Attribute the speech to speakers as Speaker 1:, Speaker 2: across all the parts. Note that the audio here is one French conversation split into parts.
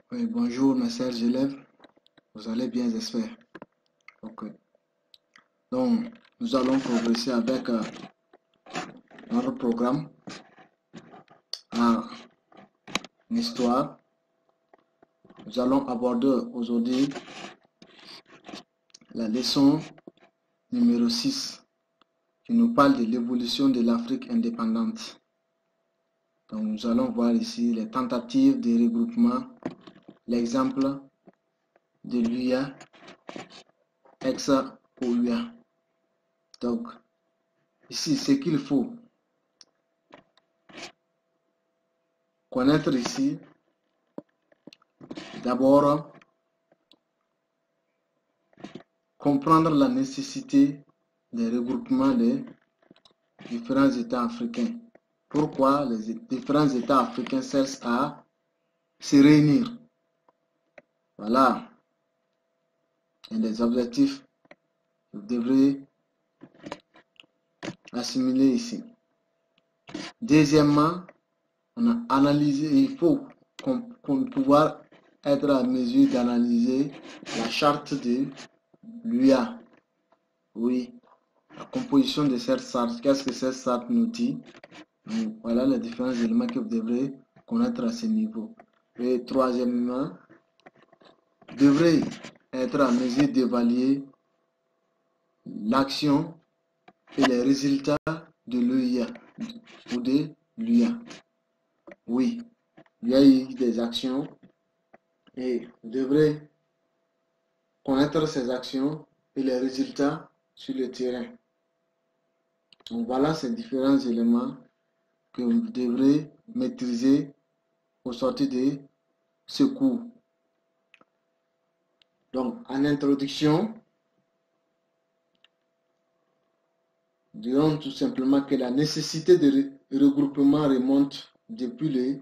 Speaker 1: Oui, bonjour mes chers élèves, vous allez bien, j'espère. Ok. Donc, nous allons progresser avec notre programme en histoire. Nous allons aborder aujourd'hui la leçon numéro 6 qui nous parle de l'évolution de l'Afrique indépendante. Donc, nous allons voir ici les tentatives de regroupement, l'exemple de l'UA, ex-OUA. Donc, ici, ce qu'il faut connaître ici, d'abord, comprendre la nécessité des regroupements des différents États africains. Pourquoi les différents États africains cessent à se réunir. Voilà un des objectifs que vous devrez assimiler ici. Deuxièmement, on a analysé, il faut pouvoir être à mesure d'analyser la charte de l'UA. Oui, la composition de cette charte, qu'est-ce que cette charte nous dit? Voilà les différents éléments que vous devrez connaître à ce niveau. Et troisièmement, vous devrez être à mesure d'évaluer l'action et les résultats de l'UIA ou de l'UIA. Oui, il y a eu des actions et vous devrez connaître ces actions et les résultats sur le terrain. Donc voilà ces différents éléments que vous devrez maîtriser au sortir de ce cours. Donc, en introduction, dirons tout simplement que la nécessité de regroupement remonte depuis le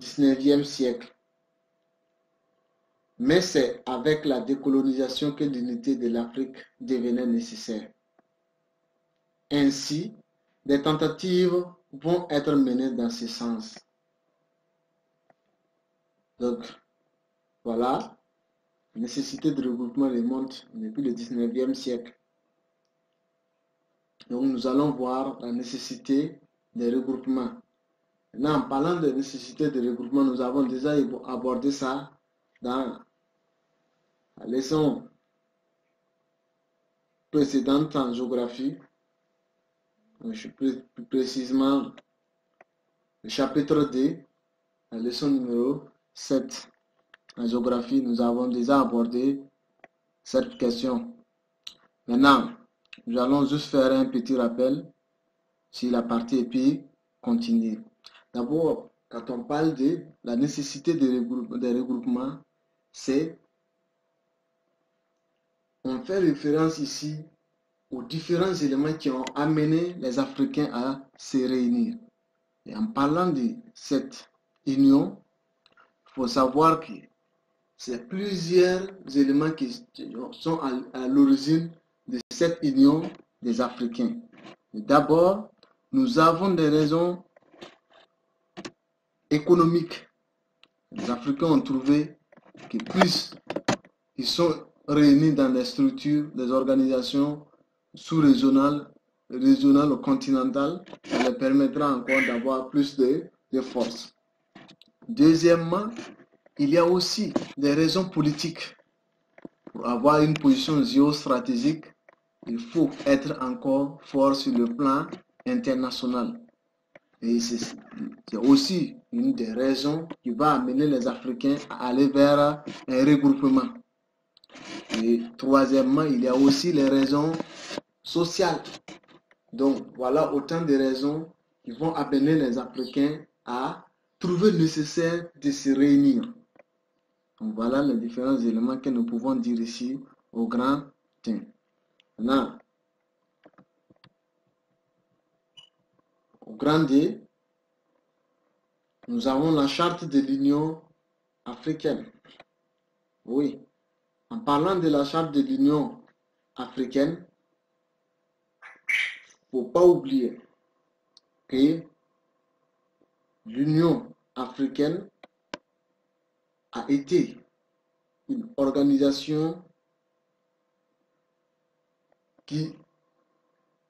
Speaker 1: 19e siècle. Mais c'est avec la décolonisation que l'unité de l'Afrique devenait nécessaire. Ainsi, des tentatives vont être menées dans ce sens. Donc, voilà, la nécessité de regroupement remonte depuis le 19e siècle. Donc, nous allons voir la nécessité des regroupements. Maintenant, en parlant de nécessité de regroupement, nous avons déjà abordé ça dans la leçon précédente en géographie. Plus précisément, le chapitre 2, la leçon numéro 7. En géographie, nous avons déjà abordé cette question. Maintenant, nous allons juste faire un petit rappel sur la partie et puis continuer. D'abord, quand on parle de la nécessité des regroupements, c'est on fait référence ici aux différents éléments qui ont amené les Africains à se réunir. Et en parlant de cette union, il faut savoir que c'est plusieurs éléments qui sont à l'origine de cette union des Africains. D'abord, nous avons des raisons économiques. Les Africains ont trouvé que plus ils sont réunis dans des structures, des organisations sous-régionales, régionales ou continentales, ça leur permettra encore d'avoir plus de force. Deuxièmement, il y a aussi des raisons politiques. Pour avoir une position géostratégique, il faut être encore fort sur le plan international. Et c'est aussi une des raisons qui va amener les Africains à aller vers un regroupement. Et troisièmement, il y a aussi les raisons sociales. Donc, voilà autant de raisons qui vont amener les Africains à trouver nécessaire de se réunir. Donc, voilà les différents éléments que nous pouvons dire ici au grand team. Maintenant, au grand D, nous avons la charte de l'Union africaine. Oui, en parlant de la charte de l'Union africaine, il ne faut pas oublier que l'Union africaine a été une organisation qui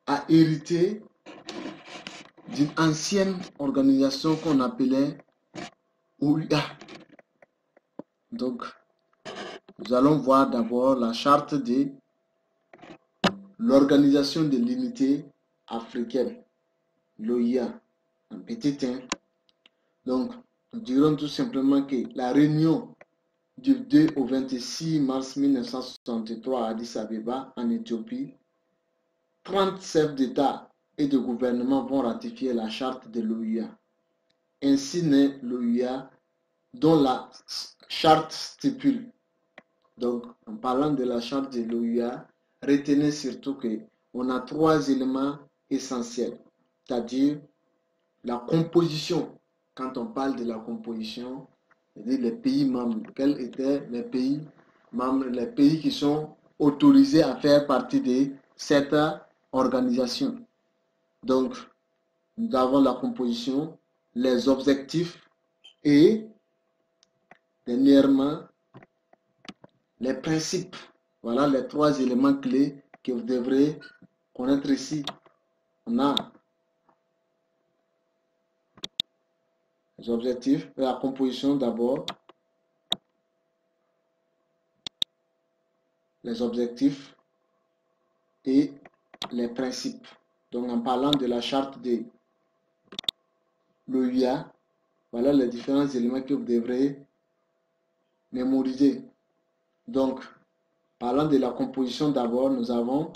Speaker 1: a hérité d'une ancienne organisation qu'on appelait OUA. Donc, nous allons voir d'abord la charte de l'Organisation de l'Unité africaine, l'OIA, en petit 1. Donc, nous dirons tout simplement que la réunion du 2 au 26 mars 1963 à Addis Abeba, en Éthiopie, 30 chefs d'État et de gouvernement vont ratifier la charte de l'OIA. Ainsi naît l'OIA, dont la charte stipule. Donc, en parlant de la charte de l'OIA, retenez surtout qu'on a 3 éléments essentiels, c'est-à-dire la composition. Quand on parle de la composition, c'est-à-dire les pays membres, quels étaient les pays membres, les pays qui sont autorisés à faire partie de cette organisation. Donc, nous avons la composition, les objectifs et, dernièrement, les principes. Voilà les 3 éléments clés que vous devrez connaître ici. On a les objectifs, la composition d'abord, les objectifs et les principes. Donc, en parlant de la charte de l'OIA, voilà les différents éléments que vous devrez mémoriser. Donc, parlant de la composition d'abord, nous avons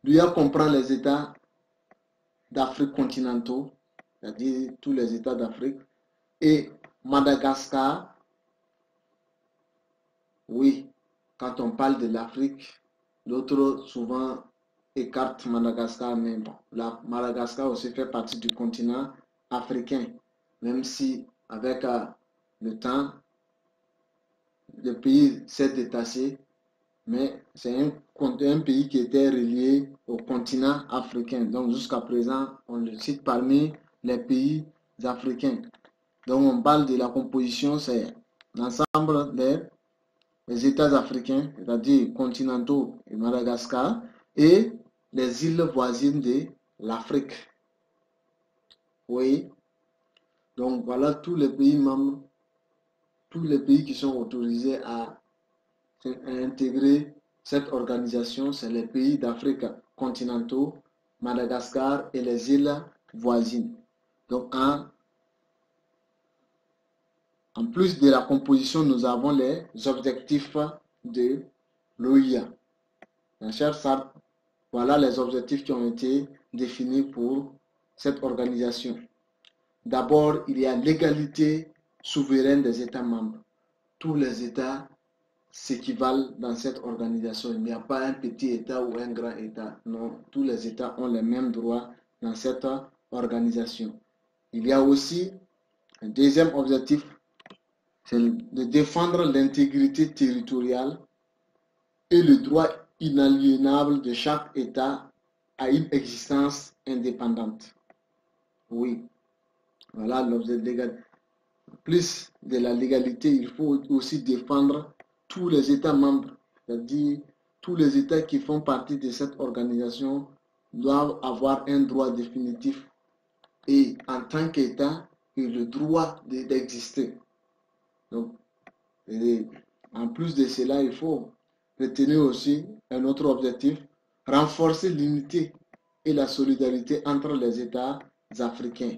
Speaker 1: l'OIA comprend les États d'Afrique continentaux, c'est-à-dire tous les États d'Afrique, et Madagascar. Oui, quand on parle de l'Afrique, d'autres souvent écartent Madagascar, mais bon, Madagascar aussi fait partie du continent africain, même si avec le temps, le pays s'est détaché, mais c'est un pays qui était relié au continent africain. Donc jusqu'à présent, on le cite parmi les pays africains. Donc on parle de la composition, c'est l'ensemble des États africains, c'est-à-dire continentaux et Madagascar, et les îles voisines de l'Afrique. Oui. Donc voilà tous les pays membres, tous les pays qui sont autorisés à intégrer cette organisation, c'est les pays d'Afrique continentaux, Madagascar et les îles voisines. Donc en plus de la composition, nous avons les objectifs de l'OIA. Voilà les objectifs qui ont été définis pour cette organisation. D'abord, il y a l'égalité souveraine des États membres. Tous les États s'équivalent dans cette organisation. Il n'y a pas un petit État ou un grand État. Non, tous les États ont les mêmes droits dans cette organisation. Il y a aussi un deuxième objectif, c'est de défendre l'intégrité territoriale et le droit inaliénable de chaque État à une existence indépendante. Oui, voilà l'objet légal. Plus de la légalité, il faut aussi défendre tous les États membres, c'est-à-dire tous les États qui font partie de cette organisation doivent avoir un droit définitif et en tant qu'État, le droit d'exister. Donc, en plus de cela, il faut retenir aussi un autre objectif, renforcer l'unité et la solidarité entre les États africains.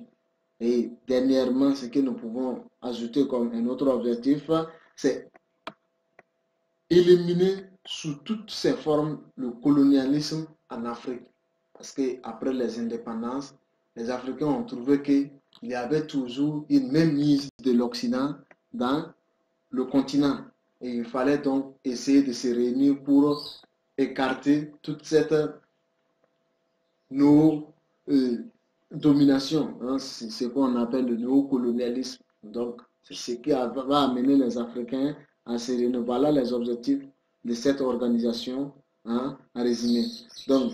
Speaker 1: Et dernièrement, ce que nous pouvons ajouter comme un autre objectif, c'est éliminer sous toutes ses formes le colonialisme en Afrique. Parce qu'après les indépendances, les Africains ont trouvé qu'il y avait toujours une mainmise de l'Occident dans le continent. Et il fallait donc essayer de se réunir pour écarter toute cette domination. Hein, c'est ce qu'on appelle le néocolonialisme. Donc, c'est ce qui va amener les Africains à se réunir. Voilà les objectifs de cette organisation, hein, en résumé. Donc,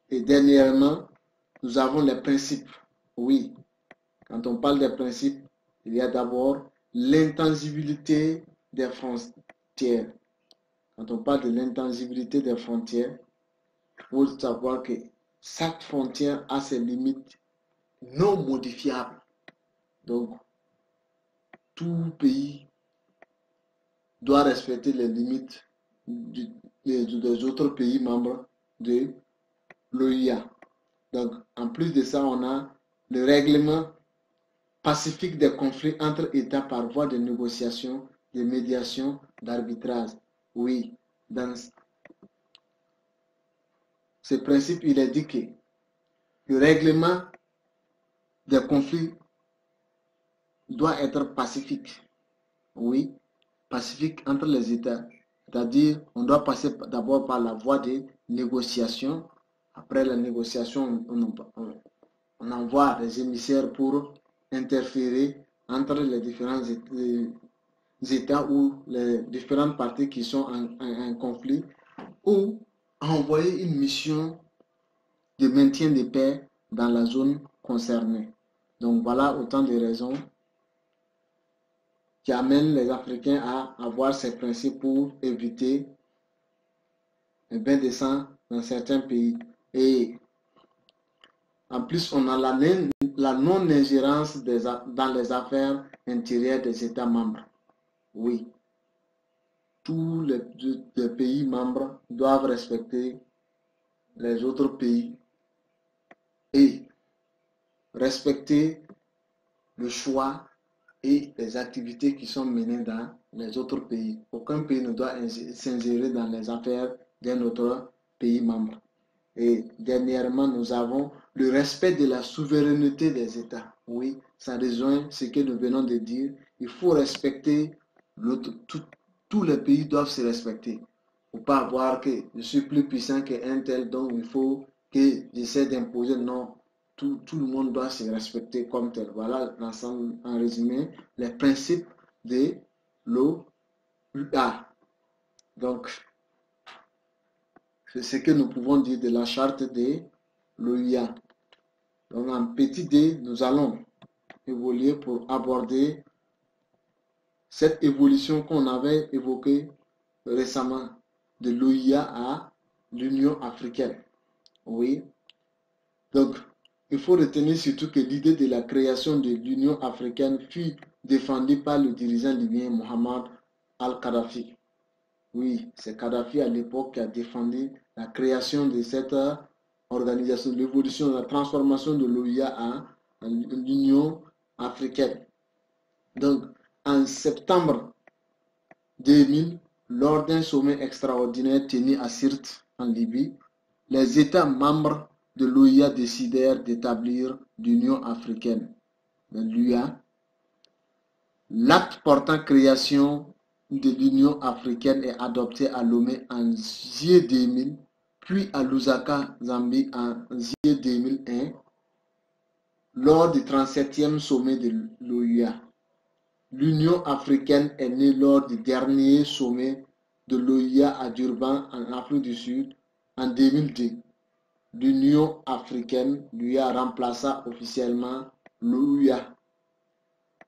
Speaker 1: et dernièrement, nous avons les principes. Oui, quand on parle des principes, il y a d'abord l'intangibilité des frontières. Quand on parle de l'intangibilité des frontières, il faut savoir que chaque frontière a ses limites non modifiables. Donc, tout pays doit respecter les limites des autres pays membres de l'OIA. Donc, en plus de ça, on a le règlement pacifique des conflits entre États par voie de négociation, de médiation, d'arbitrage. Oui, dans ce principe, il est dit que le règlement des conflits doit être pacifique. Oui, pacifique entre les États. C'est-à-dire, on doit passer d'abord par la voie de négociation. Après la négociation, on envoie des émissaires pour interférer entre les différents États ou les différentes parties qui sont en conflit, ou envoyer une mission de maintien de paix dans la zone concernée. Donc voilà autant de raisons qui amènent les Africains à avoir ces principes pour éviter le bain de sang dans certains pays. Et en plus, on a la non-ingérence dans les affaires intérieures des États membres. Oui, tous les pays membres doivent respecter les autres pays et respecter le choix et les activités qui sont menées dans les autres pays. Aucun pays ne doit s'ingérer dans les affaires d'un autre pays membre. Et dernièrement, nous avons le respect de la souveraineté des États. Oui, ça rejoint ce que nous venons de dire. Il faut respecter l'autre. Tous les pays doivent se respecter. Il ne faut pas avoir que je suis plus puissant qu'un tel, donc il faut que j'essaie d'imposer. Non, tout le monde doit se respecter comme tel. Voilà l'ensemble, en résumé, les principes de l'OUA. Donc, c'est ce que nous pouvons dire de la charte de l'OUA. Donc, en petit d, nous allons évoluer pour aborder cette évolution qu'on avait évoquée récemment de l'OIA à l'Union africaine. Oui. Donc, il faut retenir surtout que l'idée de la création de l'Union africaine fut défendue par le dirigeant libyen Mohamed Al-Kadhafi. Oui, c'est Kadhafi à l'époque qui a défendu la création de cette organisation, l'évolution, la transformation de l'OIA en l'Union africaine. Donc, en septembre 2000, lors d'un sommet extraordinaire tenu à Sirte, en Libye, les États membres de l'OIA décidèrent d'établir l'Union africaine, l'UA. L'acte portant création de l'Union africaine est adopté à Lomé en juillet 2000, puis à Lusaka, Zambie en juillet 2001, lors du 37e sommet de l'OIA. L'Union africaine est née lors du dernier sommet de l'OIA à Durban, en Afrique du Sud, en 2002. L'Union africaine, l'UA, remplaça officiellement l'OIA.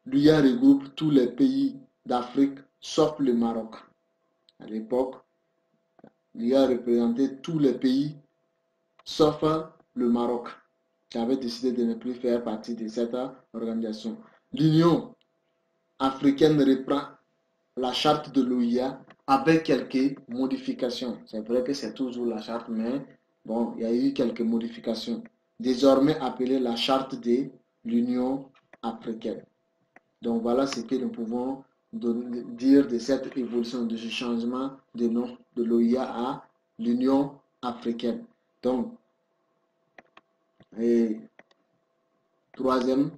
Speaker 1: L'UA regroupe tous les pays d'Afrique sauf le Maroc. À l'époque, l'UA représentait tous les pays sauf le Maroc, qui avait décidé de ne plus faire partie de cette organisation. L'Union africaine reprend la charte de l'OIA avec quelques modifications. C'est vrai que c'est toujours la charte, mais bon, il y a eu quelques modifications. Désormais appelée la charte de l'Union africaine. Donc voilà ce que nous pouvons dire de cette évolution, de ce changement de nom de l'OIA à l'Union africaine. Donc, et troisième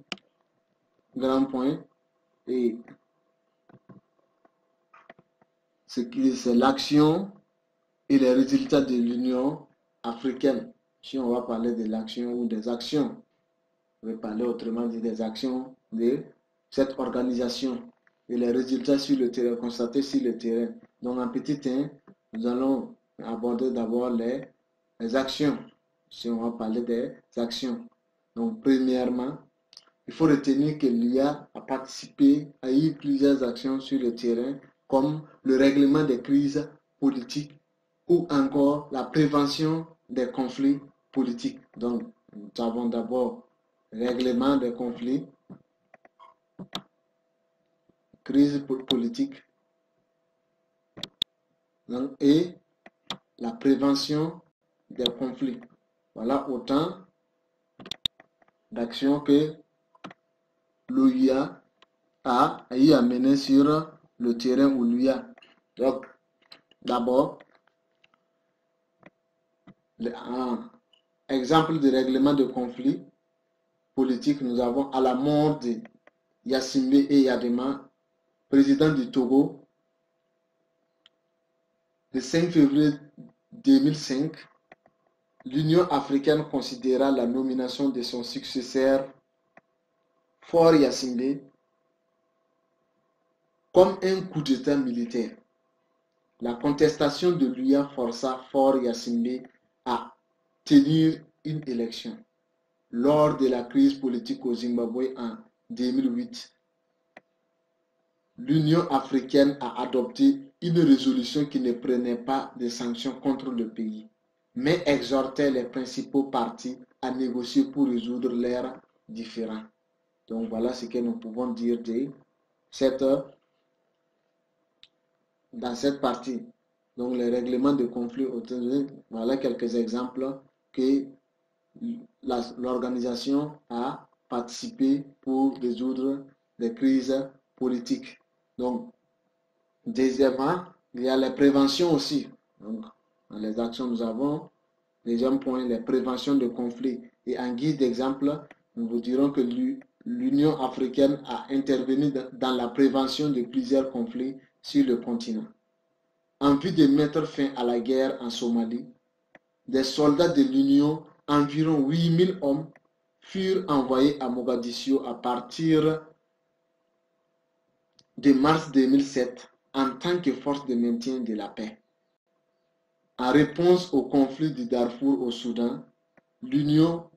Speaker 1: grand point, et c'est l'action et les résultats de l'Union africaine. Si on va parler de l'action ou des actions, on va parler autrement dit des actions de cette organisation et les résultats sur le terrain, constatés sur le terrain. Donc en petit 1, nous allons aborder d'abord les actions. Si on va parler des actions. Donc premièrement, il faut retenir que l'UA a participé à eu plusieurs actions sur le terrain, comme le règlement des crises politiques ou encore la prévention des conflits politiques. Donc, nous avons d'abord le règlement des conflits, crise politique, et la prévention des conflits. Voilà autant d'actions que l'OUA a eu à mener sur le terrain où l'UA. Donc, d'abord, un exemple de règlement de conflit politique, nous avons à la mort de Yassimbe et Yadema, président du Togo, le 5 février 2005, l'Union africaine considéra la nomination de son successeur, Faure Yassimbe, comme un coup d'État militaire. La contestation de l'UA força Faure Yassimbe à tenir une élection. Lors de la crise politique au Zimbabwe en 2008, l'Union africaine a adopté une résolution qui ne prenait pas de sanctions contre le pays, mais exhortait les principaux partis à négocier pour résoudre leurs différends. Donc voilà ce que nous pouvons dire dans cette partie. Donc les règlements de conflits, voilà quelques exemples que l'organisation a participé pour résoudre les crises politiques. Donc, deuxièmement, il y a les préventions aussi. Donc, dans les actions, nous avons, deuxième point, les préventions de conflits. Et en guise d'exemple, nous vous dirons que l'Union africaine a intervenu dans la prévention de plusieurs conflits sur le continent. En vue de mettre fin à la guerre en Somalie, des soldats de l'Union, environ 8000 hommes, furent envoyés à Mogadiscio à partir de mars 2007 en tant que force de maintien de la paix. En réponse au conflit du Darfour au Soudan, l'Union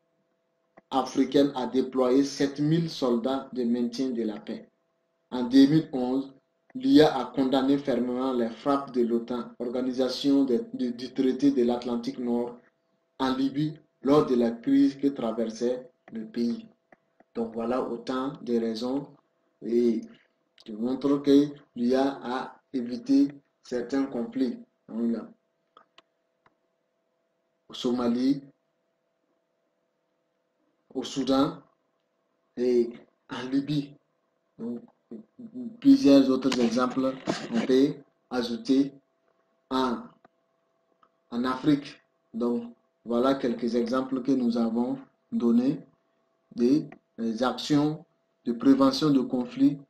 Speaker 1: africaine a déployé 7000 soldats de maintien de la paix. En 2011, l'UA a condamné fermement les frappes de l'OTAN, organisation du traité de l'Atlantique Nord, en Libye lors de la crise que traversait le pays. Donc voilà autant de raisons et je montre que l'UA a évité certains conflits. Donc, au Somalie, au Soudan et en Libye. Donc, plusieurs autres exemples on peut ajouter en Afrique. Donc, voilà quelques exemples que nous avons donnés des actions de prévention de conflits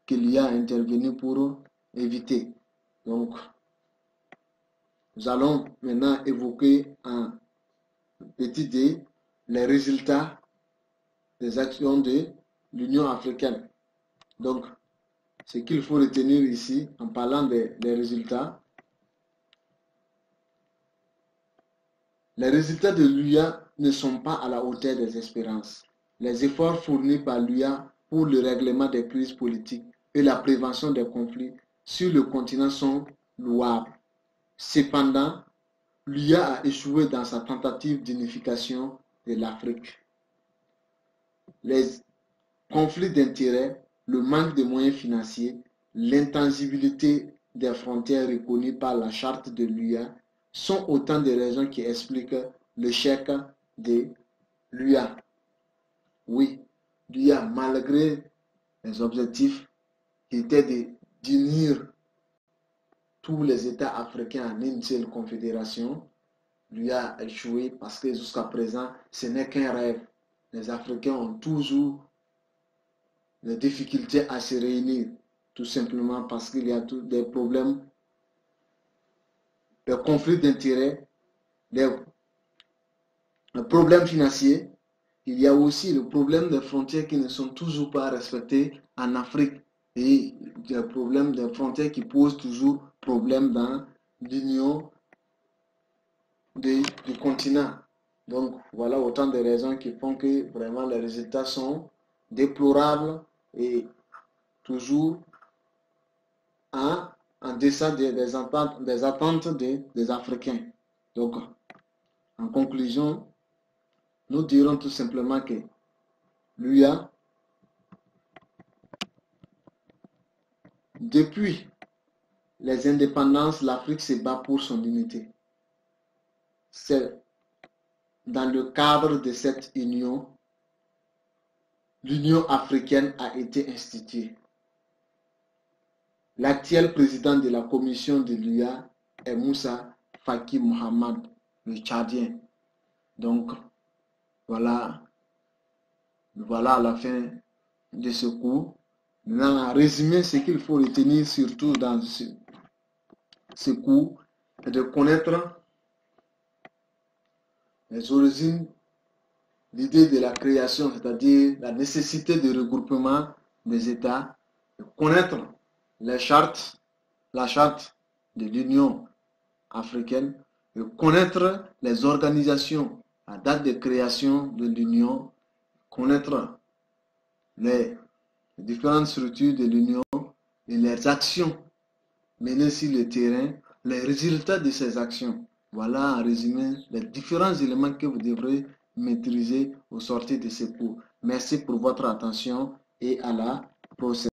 Speaker 1: qu'il y a intervenu pour éviter. Donc, nous allons maintenant évoquer en petit d les résultats des actions de l'Union africaine. Donc, ce qu'il faut retenir ici en parlant des résultats, les résultats de l'UA ne sont pas à la hauteur des espérances. Les efforts fournis par l'UA pour le règlement des crises politiques et la prévention des conflits sur le continent sont louables. Cependant, l'UA a échoué dans sa tentative d'unification de l'Afrique. Les conflits d'intérêts, le manque de moyens financiers, l'intangibilité des frontières reconnues par la charte de l'UA sont autant de raisons qui expliquent l'échec de l'UA. Oui, l'UA, malgré les objectifs qui étaient d'unir tous les États africains en une seule confédération, l'UA a échoué parce que jusqu'à présent, ce n'est qu'un rêve. Les Africains ont toujours des difficultés à se réunir, tout simplement parce qu'il y a des problèmes, des conflits d'intérêts, des problèmes financiers. Il y a aussi le problème des frontières qui ne sont toujours pas respectées en Afrique et des problèmes des frontières qui posent toujours problème dans l'union du continent. Donc voilà autant de raisons qui font que vraiment les résultats sont déplorable et toujours en deçà des attentes des Africains. Donc, en conclusion, nous dirons tout simplement que l'UA, depuis les indépendances, l'Afrique se bat pour son unité. C'est dans le cadre de cette union, l'Union africaine a été instituée. L'actuel président de la commission de l'UA est Moussa Faki Mohamed, le Tchadien. Donc, voilà à la fin de ce cours. Maintenant, en résumé, ce qu'il faut retenir surtout dans ce cours, c'est de connaître les origines, l'idée de la création, c'est-à-dire la nécessité de regroupement des États, de connaître la charte de l'Union africaine, de connaître les organisations, la date de création de l'Union, connaître les différentes structures de l'Union et les actions menées sur le terrain, les résultats de ces actions. Voilà en résumé les différents éléments que vous devrez maîtriser au sortir de ce cours. Merci pour votre attention et à la prochaine.